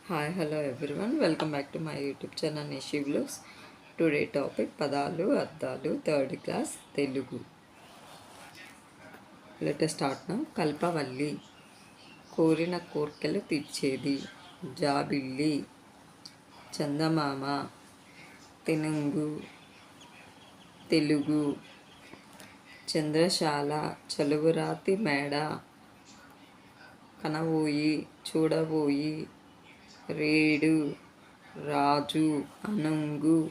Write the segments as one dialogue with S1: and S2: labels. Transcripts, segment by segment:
S1: Hi hello everyone, welcome back to my YouTube channel Nishi vlogs. Today topic పదాలు అర్థాలు, third class Telugu. Let start now. కల్పవల్లి, కోరిన కోర్కెలు తీర్చేది. జాబిల్లి, చందమామ. తెనుగు, తెలుగు. చంద్రశాల, చలువరాతి మేడ. కనబోయి, చూడబోయి. రేడు, రాజు. అనుంగు,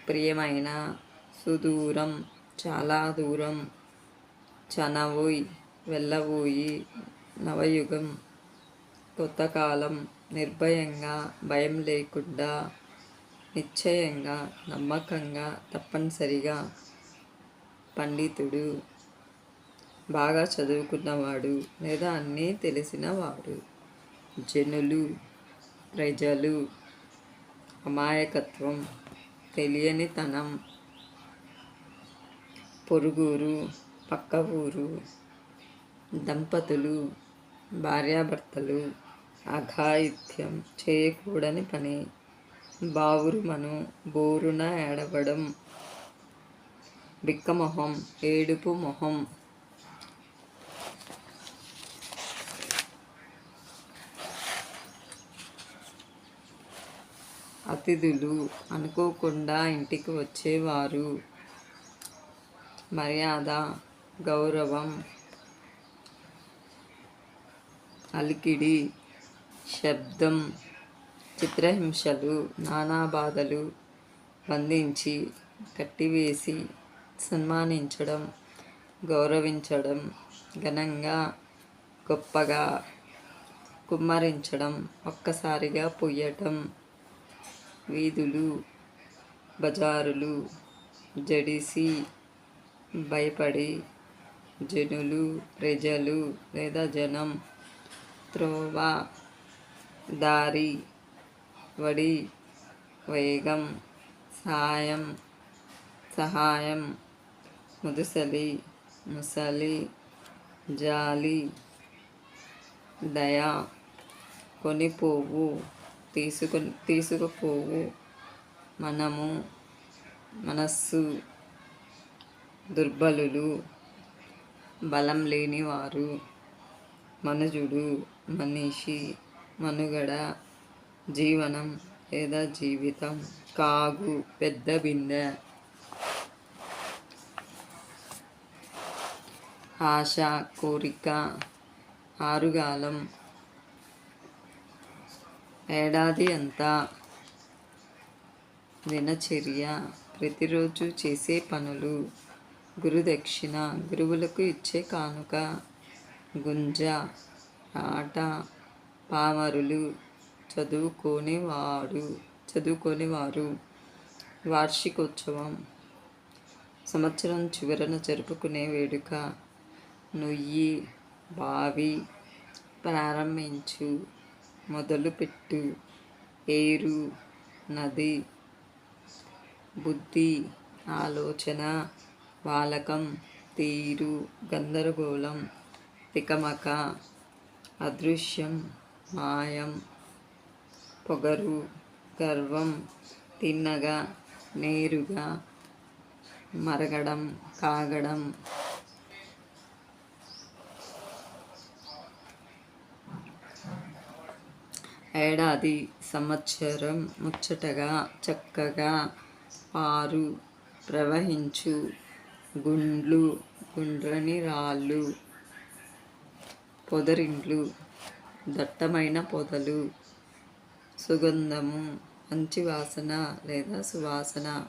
S1: ప్రియమైన. సుదూరం, చాలా దూరం. చనవోయ్, వెళ్ళబోయి. నవయుగం, కొత్త కాలం. నిర్భయంగా, భయం లేకుండా. నిశ్చయంగా, నమ్మకంగా, తప్పనిసరిగా. పండితుడు, బాగా చదువుకున్నవాడు లేదా అన్నీ తెలిసినవాడు. జనులు, ప్రజలు. అమాయకత్వం, తెలియనితనం. పొరుగురు, పక్క ఊరు. దంపతులు, భార్యాభర్తలు. అఘాయిత్యం, చేయకూడని పని. బావురుమను, బోరున ఏడవడం. బిక్కమొహం, ఏడుపు మొహం. అతిథులు, అనుకోకుండా ఇంటికి వచ్చేవారు. మర్యాద, గౌరవం. అలికిడి, శబ్దం. చిత్రహింసలు, నానా బాధలు. బంధించి, కట్టివేసి. సన్మానించడం, గౌరవించడం. ఘనంగా, గొప్పగా. కుమ్మరించడం, ఒక్కసారిగా పొయ్యటం. వీధులు, బజారులు. జడిసి, భయపడి. జనులు, ప్రజలు లేదా జనం. త్రోవ, దారి. వడి, వేగం. సాయం, సహాయం. ముదుసలి, ముసలి. జాలి, దయ. కొనిపోవు, తీసుకుపోవు. మనము, మనస్సు. దుర్బలులు, బలం లేనివారు. మనుజుడు, మనిషి. మనుగడ, జీవనం లేదా జీవితం. కాగు, పెద్ద బిందె. ఆశ, కోరిక. ఆరుగాలం, ఏడాది అంతా. దినచర్య, ప్రతిరోజు చేసే పనులు. గురుదక్షిణ, గురువులకు ఇచ్చే కానుక. గుంజ, ఆట. పామరులు, చదువుకోనివారు. వార్షికోత్సవం, సంవత్సరం చివరన జరుపుకునే వేడుక. నుయ్యి, బావి. ప్రారంభించు, మొదలుపెట్టు. ఏరు, నది. బుద్ధి, ఆలోచన. వాలకం, తీరు. గందరగోళం, తికమక. అదృశ్యం, మాయం. పొగరు, గర్వం. తిన్నగా, నేరుగా. మరగడం, కాగడం. ఏడాది, సంవత్సరం. ముచ్చటగా, చక్కగా. పారు, ప్రవహించు. గుండ్లు, గుండ్రని రాళ్ళు. పొదరిండ్లు, దట్టమైన పొదలు. సుగంధము, మంచి వాసన లేదా సువాసన.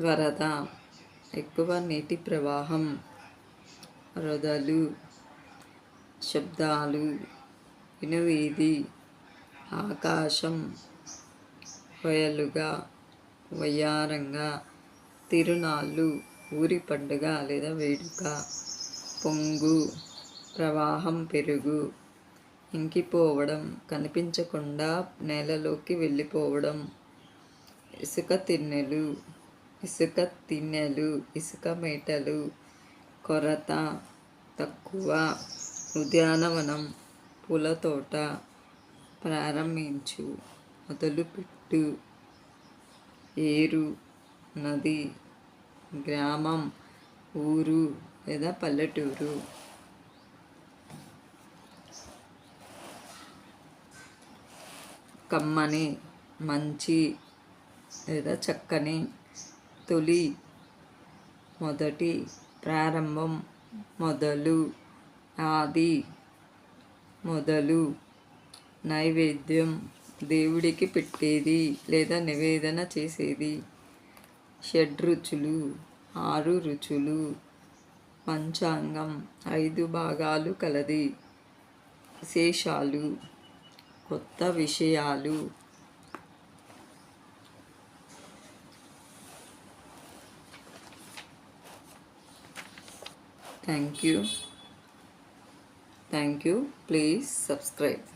S1: వరద, ఎక్కువ నీటి ప్రవాహం. రొదలు, శబ్దాలు. వినువీధి, ఆకాశం. వయలుగా, వయ్యారంగా. తిరునాళ్ళు, ఊరి పండుగ లేదా వేడుక. పొంగు, ప్రవాహం, పెరుగు. ఇంకిపోవడం, కనిపించకుండా నేలలోకి వెళ్ళిపోవడం. ఇసుక తిన్నెలు, ఇసుక మేటలు. కొరత, తక్కువ. ఉద్యానవనం, పూల తోట. ప్రారంభించు, మొదలుపెట్టు. ఏరు, నది, గ్రామం, ఊరు లేదా పల్లెటూరు. కమ్మని, మంచి లేదా చక్కని. తొలి, మొదటి, ప్రారంభం, మొదలు, ఆది, మొదలు. నైవేద్యం, దేవుడికి పెట్టేది లేదా నివేదన చేసేది. షడ్రుచులు, 6 రుచులు. పంచాంగం, 5 భాగాలు కలది. విశేషాలు, కొత్త విషయాలు. Thank you. Please subscribe.